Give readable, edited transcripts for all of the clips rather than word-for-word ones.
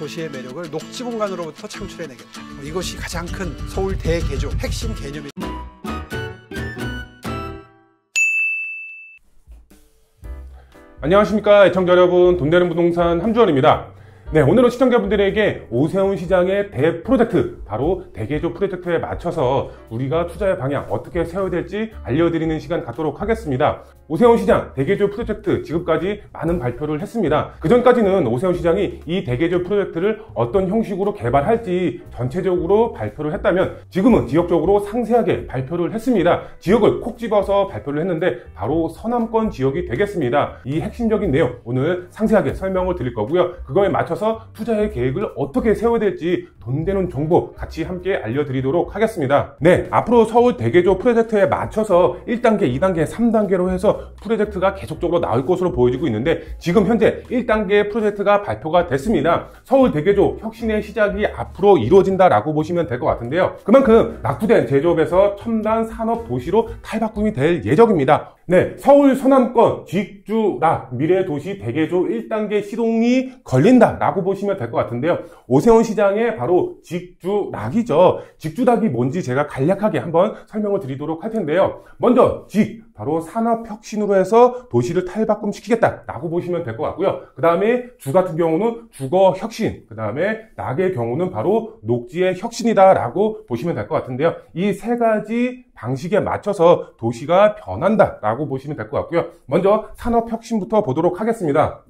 도시의 매력을 녹지 공간으로부터 창출해내겠다. 이것이 가장 큰 서울 대개조 핵심 개념입니다. 안녕하십니까 애청자 여러분, 돈되는 부동산 함주원입니다. 네, 오늘은 시청자분들에게 오세훈 시장의 대프로젝트, 바로 대개조 프로젝트에 맞춰서 우리가 투자의 방향 어떻게 세워야 될지 알려드리는 시간 갖도록 하겠습니다. 오세훈 시장 대개조 프로젝트 지금까지 많은 발표를 했습니다. 그전까지는 오세훈 시장이 이 대개조 프로젝트를 어떤 형식으로 개발할지 전체적으로 발표를 했다면 지금은 지역적으로 상세하게 발표를 했습니다. 지역을 콕 집어서 발표를 했는데 바로 서남권 지역이 되겠습니다. 이 핵심적인 내용 오늘 상세하게 설명을 드릴 거고요. 그거에 맞춰서 투자의 계획을 어떻게 세워야 될지 돈 되는 정보 같이 함께 알려드리도록 하겠습니다. 네, 앞으로 서울 대개조 프로젝트에 맞춰서 1단계, 2단계, 3단계로 해서 프로젝트가 계속적으로 나올 것으로 보여지고 있는데 지금 현재 1단계 프로젝트가 발표가 됐습니다. 서울 대개조 혁신의 시작이 앞으로 이루어진다라고 보시면 될 것 같은데요. 그만큼 낙후된 제조업에서 첨단 산업 도시로 탈바꿈이 될 예정입니다. 네, 서울 서남권 직주락 미래도시 대개조 1단계 시동이 걸린다라고 보시면 될 것 같은데요. 오세훈 시장의 바로 직주락이죠. 직주락이 뭔지 제가 간략하게 한번 설명을 드리도록 할 텐데요. 먼저 바로 산업혁신으로 해서 도시를 탈바꿈시키겠다라고 보시면 될 것 같고요. 그 다음에 주 같은 경우는 주거혁신, 그 다음에 낙의 경우는 바로 녹지의 혁신이다라고 보시면 될 것 같은데요. 이 세 가지 방식에 맞춰서 도시가 변한다라고 보시면 될 것 같고요. 먼저 산업혁신부터 보도록 하겠습니다.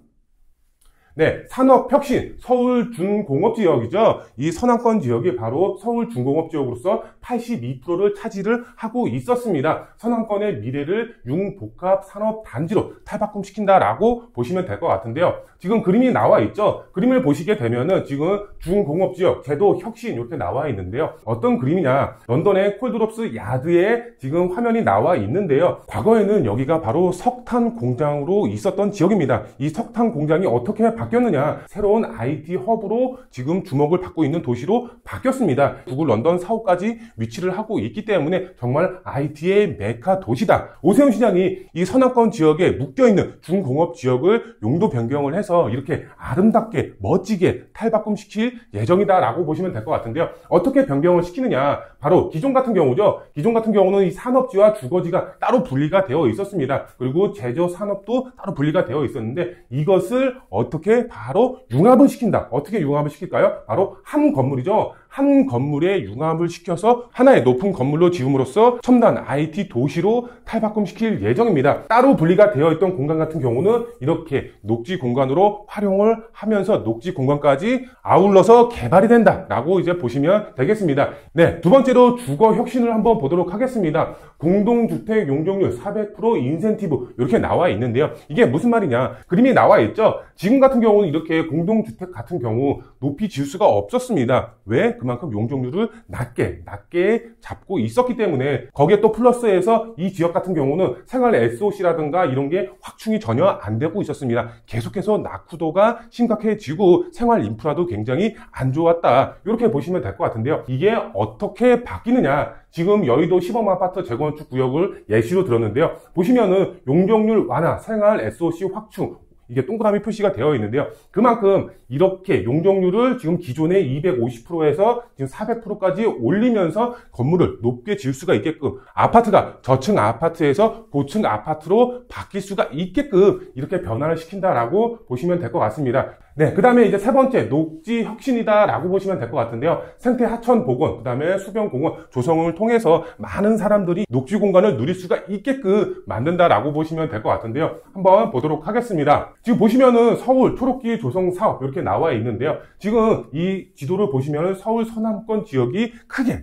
네, 산업혁신, 서울준공업지역이죠. 이 서남권 지역이 바로 서울준공업지역으로서 82%를 차지를 하고 있었습니다. 서남권의 미래를 융복합산업단지로 탈바꿈시킨다라고 보시면 될 것 같은데요. 지금 그림이 나와 있죠. 그림을 보시게 되면은 지금 준공업지역, 제도 혁신 이렇게 나와 있는데요. 어떤 그림이냐, 런던의 콜드롭스 야드에 지금 화면이 나와 있는데요. 과거에는 여기가 바로 석탄 공장으로 있었던 지역입니다. 이 석탄 공장이 어떻게 바뀌었느냐, 새로운 IT 허브로 지금 주목을 받고 있는 도시로 바뀌었습니다. 구글 런던 사호까지 위치를 하고 있기 때문에 정말 IT의 메카 도시다. 오세훈 시장이 이 서남권 지역에 묶여있는 중공업 지역을 용도 변경을 해서 이렇게 아름답게 멋지게 탈바꿈시킬 예정이다라고 보시면 될 것 같은데요. 어떻게 변경을 시키느냐, 바로 기존 같은 경우죠. 기존 같은 경우는 이 산업지와 주거지가 따로 분리가 되어 있었습니다. 그리고 제조 산업도 따로 분리가 되어 있었는데 이것을 어떻게 바로 융합을 시킨다. 어떻게 융합을 시킬까요? 바로 한 건물이죠. 한 건물에 융합을 시켜서 하나의 높은 건물로 지음으로써 첨단 IT 도시로 탈바꿈시킬 예정입니다. 따로 분리가 되어 있던 공간 같은 경우는 이렇게 녹지 공간으로 활용을 하면서 녹지 공간까지 아울러서 개발이 된다라고 이제 보시면 되겠습니다. 네, 두 번째로 주거 혁신을 한번 보도록 하겠습니다. 공동주택 용적률 400% 인센티브 이렇게 나와 있는데요. 이게 무슨 말이냐, 그림이 나와 있죠. 지금 같은 경우는 이렇게 공동주택 같은 경우 높이 지을 수가 없었습니다. 왜? 그만큼 용적률을 낮게 잡고 있었기 때문에, 거기에 또 플러스해서 이 지역 같은 경우는 생활 SOC라든가 이런 게 확충이 전혀 안 되고 있었습니다. 계속해서 낙후도가 심각해지고 생활 인프라도 굉장히 안 좋았다. 이렇게 보시면 될 것 같은데요. 이게 어떻게 바뀌느냐, 지금 여의도 시범 아파트 재건축 구역을 예시로 들었는데요. 보시면은 용적률 완화, 생활 SOC 확충, 이게 동그라미 표시가 되어 있는데요. 그만큼 이렇게 용적률을 지금 기존의 250%에서 지금 400%까지 올리면서 건물을 높게 지을 수가 있게끔, 아파트가 저층 아파트에서 고층 아파트로 바뀔 수가 있게끔 이렇게 변화를 시킨다라고 보시면 될 것 같습니다. 네, 그 다음에 이제 세 번째, 녹지 혁신이다라고 보시면 될 것 같은데요. 생태 하천 복원, 그 다음에 수변 공원 조성을 통해서 많은 사람들이 녹지 공간을 누릴 수가 있게끔 만든다라고 보시면 될 것 같은데요. 한번 보도록 하겠습니다. 지금 보시면은 서울 초록길 조성 사업 이렇게 나와 있는데요. 지금 이 지도를 보시면은 서울 서남권 지역이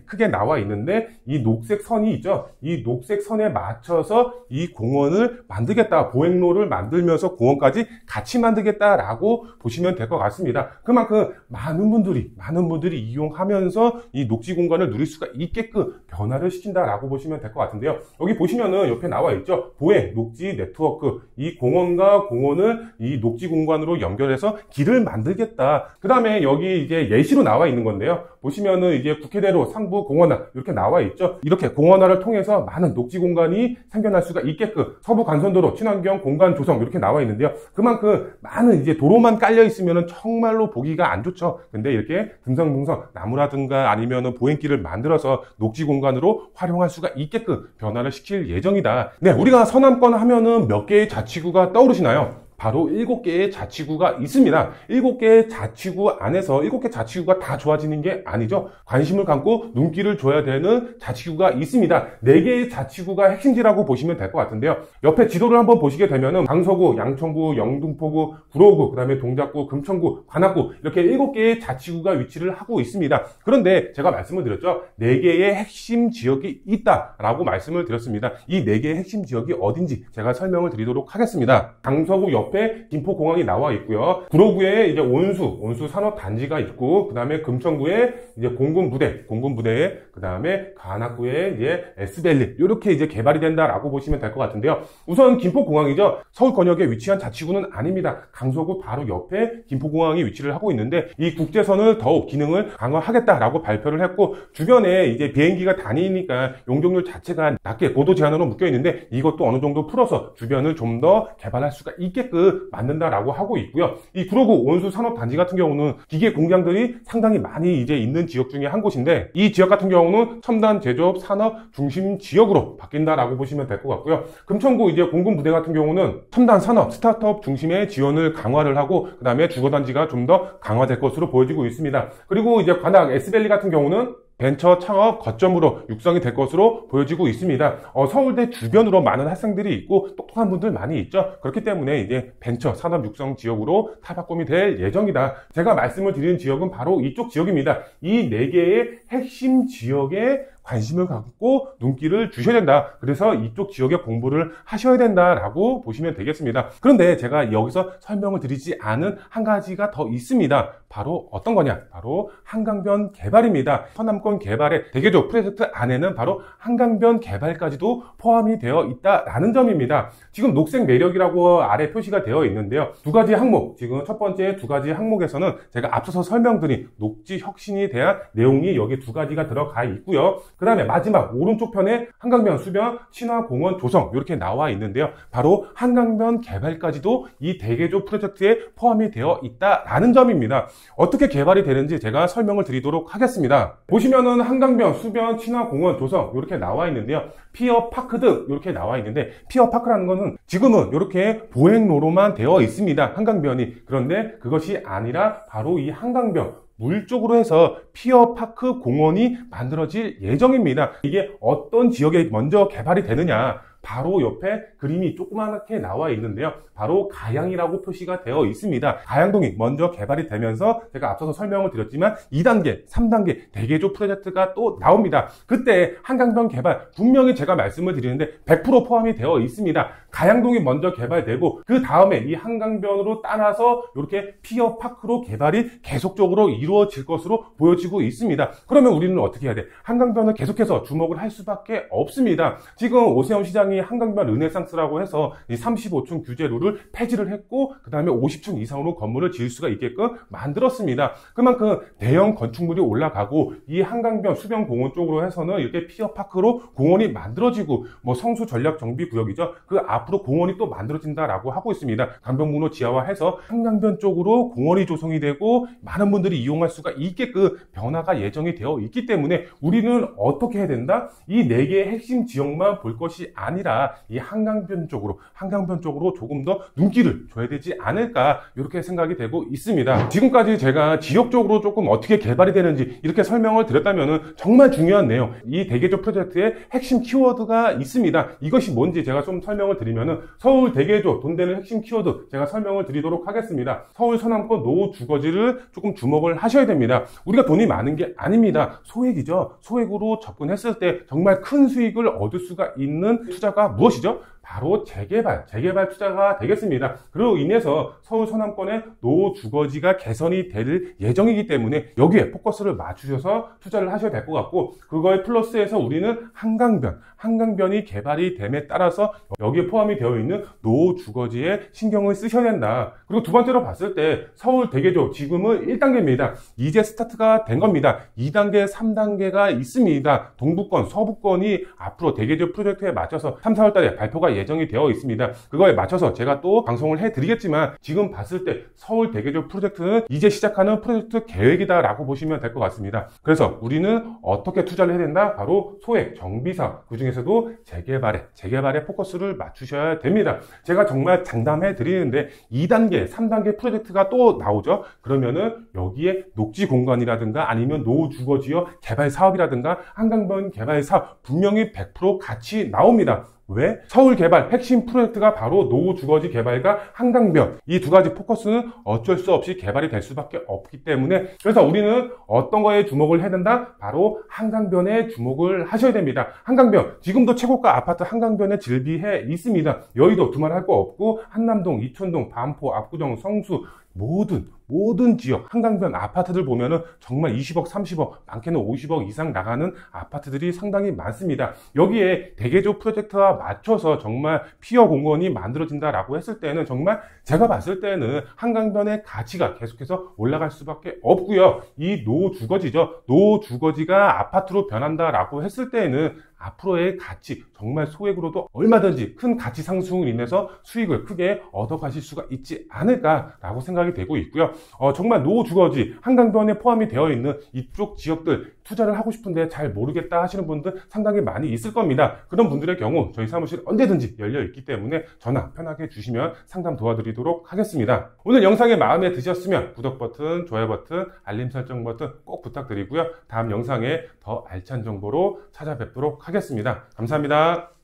크게 나와 있는데 이 녹색 선이 있죠. 이 녹색 선에 맞춰서 이 공원을 만들겠다, 보행로를 만들면서 공원까지 같이 만들겠다라고 보시면 될 것 같습니다. 그만큼 많은 분들이 이용하면서 이 녹지 공간을 누릴 수가 있게끔 변화를 시킨다라고 보시면 될 것 같은데요. 여기 보시면은 옆에 나와 있죠. 보행 녹지 네트워크, 이 공원과 공원을 이 녹지 공간으로 연결해서 길을 만들겠다. 그 다음에 여기 이제 예시로 나와 있는 건데요. 보시면은 이제 국회대로, 상부 공원화 이렇게 나와 있죠. 이렇게 공원화를 통해서 많은 녹지 공간이 생겨날 수가 있게끔 서부 간선도로 친환경 공간 조성 이렇게 나와 있는데요. 그만큼 많은 이제 도로만 깔려 있으면 정말로 보기가 안 좋죠. 근데 이렇게 듬성듬성 나무라든가 아니면 보행길을 만들어서 녹지 공간으로 활용할 수가 있게끔 변화를 시킬 예정이다. 네, 우리가 서남권 하면은 몇 개의 자치구가 떠오르시나요? 바로 7개의 자치구가 있습니다. 7개의 자치구 안에서 7개 자치구가 다 좋아지는 게 아니죠. 관심을 갖고 눈길을 줘야 되는 자치구가 있습니다. 4개의 자치구가 핵심지라고 보시면 될 것 같은데요. 옆에 지도를 한번 보시게 되면은 강서구, 양천구, 영등포구, 구로구, 그 다음에 동작구, 금천구, 관악구 이렇게 7개의 자치구가 위치를 하고 있습니다. 그런데 제가 말씀을 드렸죠. 4개의 핵심 지역이 있다라고 말씀을 드렸습니다. 이 4개의 핵심 지역이 어딘지 제가 설명을 드리도록 하겠습니다. 강서구 옆에 김포공항이 나와 있고요. 구로구에 이제 온수 산업단지가 있고, 그 다음에 금천구에 이제 공군부대에, 그 다음에 관악구에 이제 S밸리, 이렇게 이제 개발이 된다라고 보시면 될 것 같은데요. 우선 김포공항이죠. 서울권역에 위치한 자치구는 아닙니다. 강서구 바로 옆에 김포공항이 위치를 하고 있는데, 이 국제선을 더욱 기능을 강화하겠다라고 발표를 했고, 주변에 이제 비행기가 다니니까 용적률 자체가 낮게 고도 제한으로 묶여 있는데, 이것도 어느 정도 풀어서 주변을 좀 더 개발할 수가 있게끔 만든다라고 하고 있고요. 이 구로구 온수 산업단지 같은 경우는 기계 공장들이 상당히 많이 이제 있는 지역 중에 한 곳인데, 이 지역 같은 경우는 첨단 제조업 산업 중심 지역으로 바뀐다라고 보시면 될 것 같고요. 금천구 이제 공군부대 같은 경우는 첨단 산업 스타트업 중심의 지원을 강화를 하고, 그 다음에 주거단지가 좀 더 강화될 것으로 보여지고 있습니다. 그리고 이제 관악 S밸리 같은 경우는 벤처 창업 거점으로 육성이 될 것으로 보여지고 있습니다. 서울대 주변으로 많은 학생들이 있고 똑똑한 분들 많이 있죠. 그렇기 때문에 이제 벤처 산업 육성 지역으로 탈바꿈이 될 예정이다. 제가 말씀을 드리는 지역은 바로 이쪽 지역입니다. 이 4개의 핵심 지역에 관심을 갖고 눈길을 주셔야 된다. 그래서 이쪽 지역에 공부를 하셔야 된다라고 보시면 되겠습니다. 그런데 제가 여기서 설명을 드리지 않은 한 가지가 더 있습니다. 바로 어떤 거냐? 바로 한강변 개발입니다. 서남권 개발의 대개조 프로젝트 안에는 바로 한강변 개발까지도 포함이 되어 있다라는 점입니다. 지금 녹색 매력이라고 아래 표시가 되어 있는데요. 2가지 항목, 지금 첫 번째 2가지 항목에서는 제가 앞서서 설명드린 녹지 혁신에 대한 내용이 여기 2가지가 들어가 있고요. 그 다음에 마지막 오른쪽 편에 한강변 수변 친화공원 조성 이렇게 나와 있는데요. 바로 한강변 개발까지도 이 대개조 프로젝트에 포함이 되어 있다라는 점입니다. 어떻게 개발이 되는지 제가 설명을 드리도록 하겠습니다. 보시면은 한강변 수변 친화공원 조성 이렇게 나와 있는데요. 피어파크 등 이렇게 나와 있는데, 피어파크라는 거는 지금은 이렇게 보행로로만 되어 있습니다. 한강변이. 그런데 그것이 아니라 바로 이 한강변 물 쪽으로 해서 피어파크 공원이 만들어질 예정입니다. 이게 어떤 지역에 먼저 개발이 되느냐, 바로 옆에 그림이 조그맣게 나와 있는데요. 바로 가양이라고 표시가 되어 있습니다. 가양동이 먼저 개발이 되면서 제가 앞서서 설명을 드렸지만 2단계, 3단계 대개조 프로젝트가 또 나옵니다. 그때 한강변 개발 분명히 제가 말씀을 드리는데 100% 포함이 되어 있습니다. 가양동이 먼저 개발되고 그 다음에 이 한강변으로 따라서 이렇게 피어파크로 개발이 계속적으로 이루어질 것으로 보여지고 있습니다. 그러면 우리는 어떻게 해야 돼? 한강변을 계속해서 주목을 할 수밖에 없습니다. 지금 오세훈 시장이 한강변 르네상스라고 해서 이 35층 규제 룰을 폐지를 했고, 그 다음에 50층 이상으로 건물을 지을 수가 있게끔 만들었습니다. 그만큼 대형 건축물이 올라가고 이 한강변 수변공원 쪽으로 해서는 이렇게 피어파크로 공원이 만들어지고, 뭐 성수 전략 정비 구역이죠. 그 앞으로 공원이 또 만들어진다라고 하고 있습니다. 강변북로 지하화해서 한강변 쪽으로 공원이 조성이 되고 많은 분들이 이용할 수가 있게끔 변화가 예정이 되어 있기 때문에 우리는 어떻게 해야 된다? 이 4개의 핵심 지역만 볼 것이 아니라 이 한강변 쪽으로 조금 더 눈길을 줘야 되지 않을까, 이렇게 생각이 되고 있습니다. 지금까지 제가 지역적으로 조금 어떻게 개발이 되는지 이렇게 설명을 드렸다면은 정말 중요한 내용, 이 대개조 프로젝트의 핵심 키워드가 있습니다. 이것이 뭔지 제가 좀 설명을 드리면은, 서울 대개조 돈 되는 핵심 키워드 제가 설명을 드리도록 하겠습니다. 서울 서남권 노후 주거지를 조금 주목을 하셔야 됩니다. 우리가 돈이 많은 게 아닙니다. 소액이죠. 소액으로 접근했을 때 정말 큰 수익을 얻을 수가 있는 투자가 무엇이죠? 바로 재개발 투자가 되겠습니다. 그로 인해서 서울 서남권의 노후 주거지가 개선이 될 예정이기 때문에 여기에 포커스를 맞추셔서 투자를 하셔야 될 것 같고, 그거에 플러스해서 우리는 한강변이 개발이 됨에 따라서 여기에 포함이 되어 있는 노후 주거지에 신경을 쓰셔야 된다. 그리고 두 번째로 봤을 때 서울 대개조 지금은 1단계입니다. 이제 스타트가 된 겁니다. 2단계, 3단계가 있습니다. 동부권, 서부권이 앞으로 대개조 프로젝트에 맞춰서 3, 4월 달에 발표가 예정이 되어 있습니다. 그거에 맞춰서 제가 또 방송을 해드리겠지만 지금 봤을 때 서울 대개조 프로젝트는 이제 시작하는 프로젝트 계획이다라고 보시면 될 것 같습니다. 그래서 우리는 어떻게 투자를 해야 된다? 바로 소액 정비사업, 그중에서도 재개발에 포커스를 맞추셔야 됩니다. 제가 정말 장담해 드리는데 2단계, 3단계 프로젝트가 또 나오죠. 그러면은 여기에 녹지 공간이라든가 아니면 노후주거지역 개발 사업이라든가 한강변 개발 사업 분명히 100% 같이 나옵니다. 왜? 서울 개발 핵심 프로젝트가 바로 노후주거지 개발과 한강변, 이 두 가지 포커스는 어쩔 수 없이 개발이 될 수밖에 없기 때문에, 그래서 우리는 어떤 거에 주목을 해야 된다? 바로 한강변에 주목을 하셔야 됩니다. 한강변, 지금도 최고가 아파트 한강변에 즐비해 있습니다. 여의도 두말할 거 없고 한남동, 이촌동, 반포, 압구정, 성수 모든 지역 한강변 아파트들 보면은 정말 20억, 30억, 많게는 50억 이상 나가는 아파트들이 상당히 많습니다. 여기에 대개조 프로젝트와 맞춰서 정말 피어 공원이 만들어진다라고 했을 때는 정말 제가 봤을 때는 한강변의 가치가 계속해서 올라갈 수밖에 없고요. 이 노후주거지죠. 노후주거지가 아파트로 변한다라고 했을 때는 앞으로의 가치, 정말 소액으로도 얼마든지 큰 가치 상승을 인해서 수익을 크게 얻어가실 수가 있지 않을까라고 생각이 되고 있고요. 정말 노후주거지, 한강변에 포함이 되어 있는 이쪽 지역들 투자를 하고 싶은데 잘 모르겠다 하시는 분들 상당히 많이 있을 겁니다. 그런 분들의 경우 저희 사무실 언제든지 열려 있기 때문에 전화 편하게 주시면 상담 도와드리도록 하겠습니다. 오늘 영상이 마음에 드셨으면 구독 버튼, 좋아요 버튼, 알림 설정 버튼 꼭 부탁드리고요. 다음 영상에 더 알찬 정보로 찾아뵙도록 하겠습니다. 감사합니다.